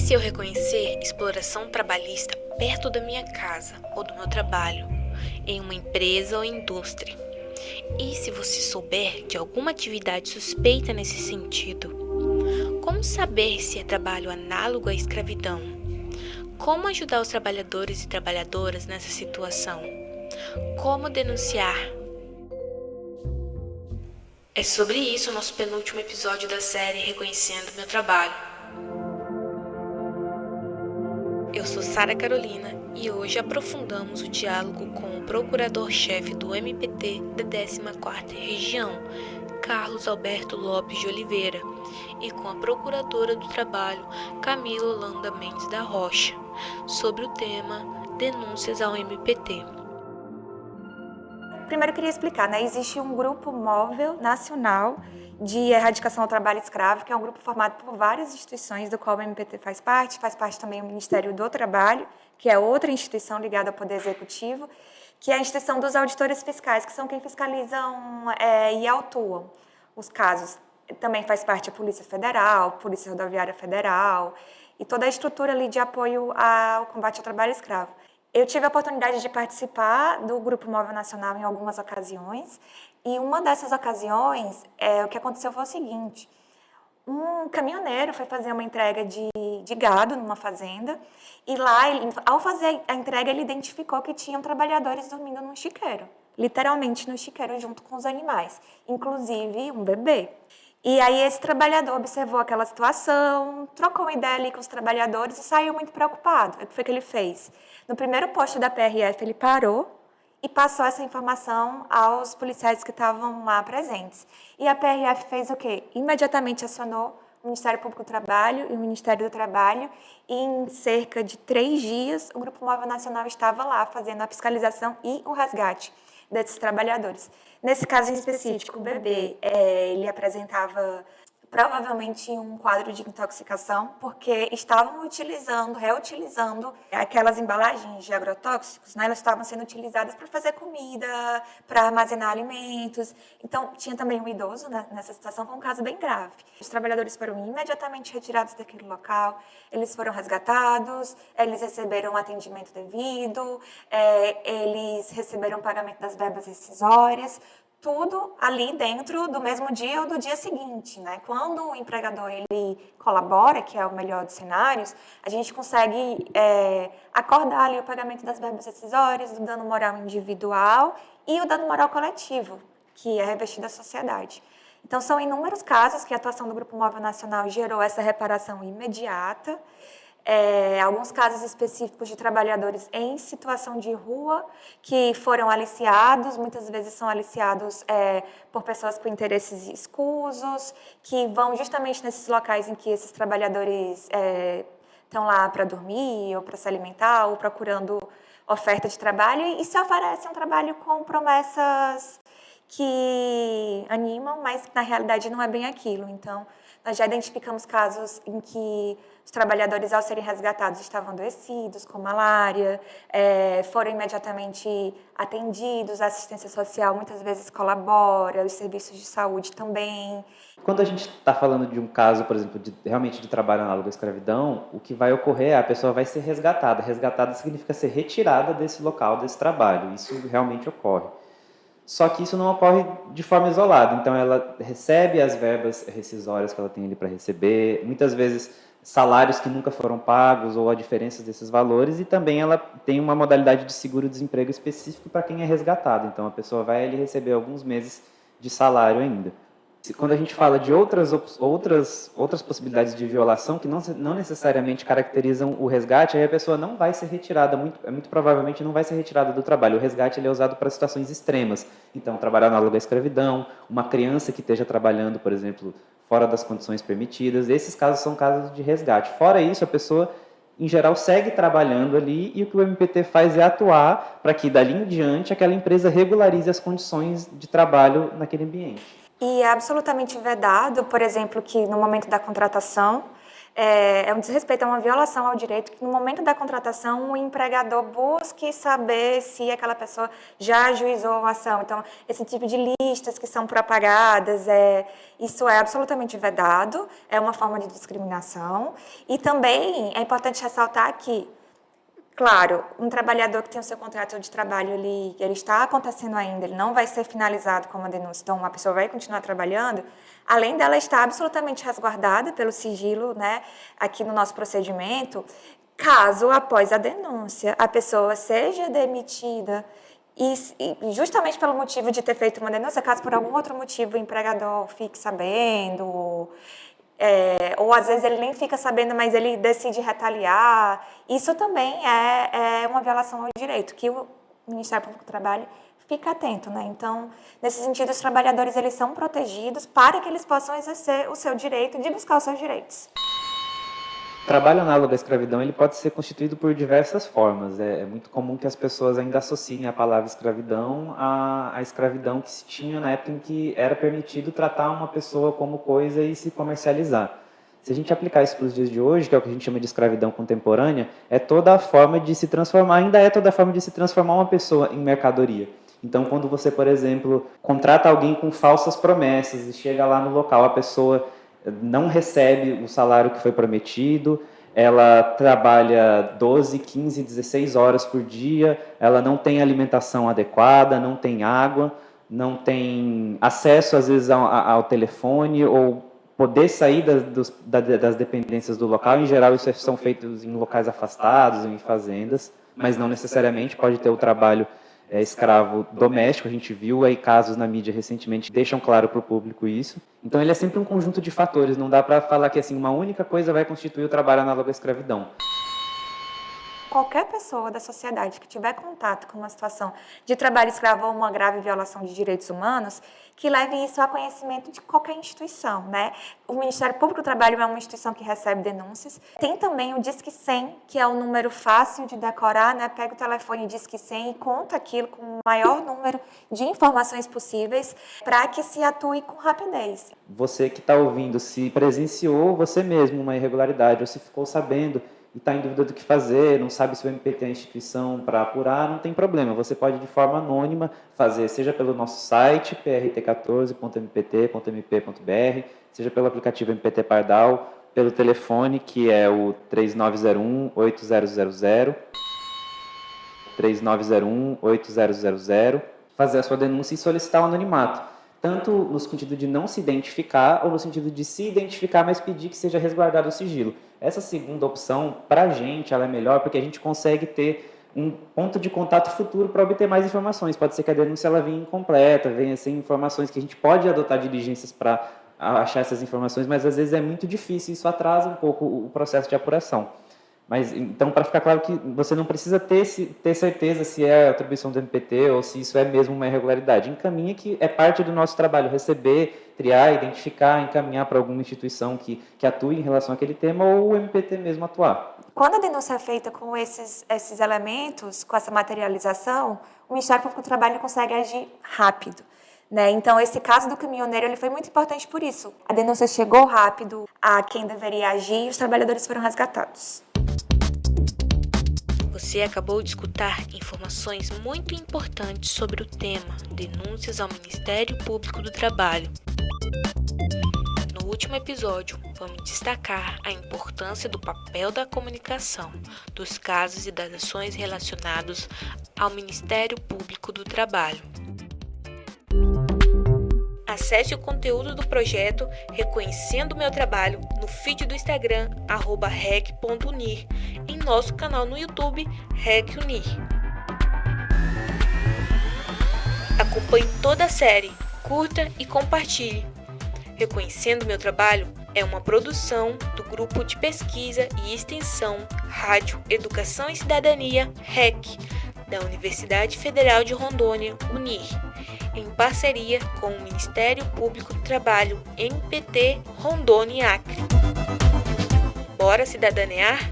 se eu reconhecer exploração trabalhista perto da minha casa ou do meu trabalho, em uma empresa ou indústria? E se você souber de alguma atividade suspeita nesse sentido? Como saber se é trabalho análogo à escravidão? Como ajudar os trabalhadores e trabalhadoras nessa situação? Como denunciar? É sobre isso o nosso penúltimo episódio da série Reconhecendo Meu Trabalho. Eu sou Sara Carolina e hoje aprofundamos o diálogo com o procurador-chefe do MPT da 14ª Região, Carlos Alberto Lopes de Oliveira, e com a procuradora do Trabalho, Camila Holanda Mendes da Rocha, sobre o tema Denúncias ao MPT. Primeiro eu queria explicar, existe um grupo móvel nacional de erradicação ao trabalho escravo, que é um grupo formado por várias instituições, do qual o MPT faz parte também o Ministério do Trabalho, que é outra instituição ligada ao Poder Executivo, que é a instituição dos auditores fiscais, que são quem fiscalizam e autuam os casos. Também faz parte a Polícia Federal, Polícia Rodoviária Federal e toda a estrutura ali de apoio ao combate ao trabalho escravo. Eu tive a oportunidade de participar do Grupo Móvel Nacional em algumas ocasiões, e uma dessas ocasiões, o que aconteceu foi o seguinte: um caminhoneiro foi fazer uma entrega de gado numa fazenda, e lá, ao fazer a entrega, ele identificou que tinham trabalhadores dormindo no chiqueiro, literalmente no chiqueiro junto com os animais, inclusive um bebê. E aí esse trabalhador observou aquela situação, trocou uma ideia ali com os trabalhadores e saiu muito preocupado. O que foi que ele fez? No primeiro posto da PRF, ele parou e passou essa informação aos policiais que estavam lá presentes. E a PRF fez o quê? Imediatamente acionou o Ministério Público do Trabalho e o Ministério do Trabalho, e em cerca de 3 dias o Grupo Móvel Nacional estava lá fazendo a fiscalização e o resgate desses trabalhadores. Nesse caso em específico, o bebê, ele apresentava provavelmente um quadro de intoxicação, porque estavam reutilizando aquelas embalagens de agrotóxicos, elas estavam sendo utilizadas para fazer comida, para armazenar alimentos. Então, tinha também um idoso nessa situação, com um caso bem grave. Os trabalhadores foram imediatamente retirados daquele local, eles foram resgatados, eles receberam um atendimento devido, eles receberam o pagamento das verbas rescisórias, tudo ali dentro do mesmo dia ou do dia seguinte, Quando o empregador ele colabora, que é o melhor dos cenários, a gente consegue acordar ali o pagamento das verbas rescisórias, do dano moral individual e o dano moral coletivo, que é revestido à sociedade. Então, são inúmeros casos que a atuação do Grupo Móvel Nacional gerou essa reparação imediata. Alguns casos específicos de trabalhadores em situação de rua que foram aliciados, muitas vezes são aliciados por pessoas com interesses escusos, que vão justamente nesses locais em que esses trabalhadores estão lá para dormir ou para se alimentar ou procurando oferta de trabalho, e se oferecem um trabalho com promessas que animam, mas que na realidade não é bem aquilo. Então, nós já identificamos casos em que os trabalhadores, ao serem resgatados, estavam adoecidos, com malária, foram imediatamente atendidos, a assistência social muitas vezes colabora, os serviços de saúde também. Quando a gente está falando de um caso, por exemplo, realmente de trabalho análogo à escravidão, o que vai ocorrer é a pessoa vai ser resgatada. Resgatada significa ser retirada desse local, desse trabalho. Isso realmente ocorre. Só que isso não ocorre de forma isolada. Então, ela recebe as verbas rescisórias que ela tem ali para receber, muitas vezes salários que nunca foram pagos ou a diferença desses valores, e também ela tem uma modalidade de seguro-desemprego específico para quem é resgatado. Então, a pessoa vai ali receber alguns meses de salário ainda. Quando a gente fala de outras possibilidades de violação que não necessariamente caracterizam o resgate, aí a pessoa não vai ser retirada, muito provavelmente não vai ser retirada do trabalho. O resgate ele é usado para situações extremas. Então, trabalhar análogo à escravidão, uma criança que esteja trabalhando, por exemplo, fora das condições permitidas. Esses casos são casos de resgate. Fora isso, a pessoa, em geral, segue trabalhando ali, e o que o MPT faz é atuar para que, dali em diante, aquela empresa regularize as condições de trabalho naquele ambiente. E é absolutamente vedado, por exemplo, que no momento da contratação, é um desrespeito, é uma violação ao direito que no momento da contratação o empregador busque saber se aquela pessoa já ajuizou a ação. Então, esse tipo de listas que são propagadas, isso é absolutamente vedado, é uma forma de discriminação. E também é importante ressaltar que, claro, um trabalhador que tem o seu contrato de trabalho, ele está acontecendo ainda, ele não vai ser finalizado com uma denúncia, então a pessoa vai continuar trabalhando, além dela estar absolutamente resguardada pelo sigilo, né, aqui no nosso procedimento, caso, após a denúncia, a pessoa seja demitida, e justamente pelo motivo de ter feito uma denúncia, caso por algum outro motivo o empregador fique sabendo, ou às vezes ele nem fica sabendo, mas ele decide retaliar. Isso também é uma violação ao direito, que o Ministério Público do Trabalho fica atento, né? Então, nesse sentido, os trabalhadores eles são protegidos para que eles possam exercer o seu direito de buscar os seus direitos. O trabalho análogo à escravidão ele pode ser constituído por diversas formas. É muito comum que as pessoas ainda associem a palavra escravidão à escravidão que se tinha na época em que era permitido tratar uma pessoa como coisa e se comercializar. Se a gente aplicar isso para os dias de hoje, que é o que a gente chama de escravidão contemporânea, é toda a forma de se transformar, ainda é toda a forma de se transformar uma pessoa em mercadoria. Então, quando você, por exemplo, contrata alguém com falsas promessas e chega lá no local, a pessoa não recebe o salário que foi prometido, ela trabalha 12, 15, 16 horas por dia, ela não tem alimentação adequada, não tem água, não tem acesso, às vezes, ao telefone, ou poder sair das dependências do local. Em geral, isso são feitos em locais afastados, em fazendas, mas não necessariamente pode ter o trabalho escravo doméstico. A gente viu aí casos na mídia recentemente que deixam claro para o público isso. Então ele é sempre um conjunto de fatores, não dá para falar que assim, uma única coisa vai constituir o trabalho análogo à escravidão. Qualquer pessoa da sociedade que tiver contato com uma situação de trabalho escravo ou uma grave violação de direitos humanos, que leve isso a conhecimento de qualquer instituição, né? O Ministério Público do Trabalho é uma instituição que recebe denúncias. Tem também o Disque 100, que é um número fácil de decorar, né? Pega o telefone Disque 100 e conta aquilo com o maior número de informações possíveis para que se atue com rapidez. Você que está ouvindo, se presenciou você mesmo uma irregularidade ou se ficou sabendo e está em dúvida do que fazer, não sabe se o MPT é a instituição para apurar, não tem problema. Você pode, de forma anônima, fazer, seja pelo nosso site, prt14.mpt.mp.br, seja pelo aplicativo MPT Pardal, pelo telefone, que é o 3901-8000, 3901-8000, fazer a sua denúncia e solicitar o anonimato. Tanto no sentido de não se identificar ou no sentido de se identificar, mas pedir que seja resguardado o sigilo. Essa segunda opção, para a gente, ela é melhor porque a gente consegue ter um ponto de contato futuro para obter mais informações. Pode ser que a denúncia ela venha incompleta, venha sem informações, que a gente pode adotar diligências para achar essas informações, mas às vezes é muito difícil, isso atrasa um pouco o processo de apuração. Mas, então, para ficar claro que você não precisa ter certeza se é atribuição do MPT ou se isso é mesmo uma irregularidade. Encaminha que é parte do nosso trabalho receber, triar, identificar, encaminhar para alguma instituição que atue em relação àquele tema ou o MPT mesmo atuar. Quando a denúncia é feita com esses elementos, com essa materialização, o Ministério Público do Trabalho consegue agir rápido. Né? Então, esse caso do caminhoneiro ele foi muito importante por isso. A denúncia chegou rápido a quem deveria agir e os trabalhadores foram resgatados. Você acabou de escutar informações muito importantes sobre o tema denúncias ao Ministério Público do Trabalho. No último episódio, vamos destacar a importância do papel da comunicação, dos casos e das ações relacionados ao Ministério Público do Trabalho. Acesse o conteúdo do projeto Reconhecendo Meu Trabalho no feed do Instagram @rec.unir, em nosso canal no YouTube RecUnir. Acompanhe toda a série, curta e compartilhe. Reconhecendo Meu Trabalho é uma produção do Grupo de Pesquisa e Extensão Rádio, Educação e Cidadania REC, da Universidade Federal de Rondônia, UNIR, em parceria com o Ministério Público do Trabalho, MPT, Rondônia e Acre. Bora cidadanear?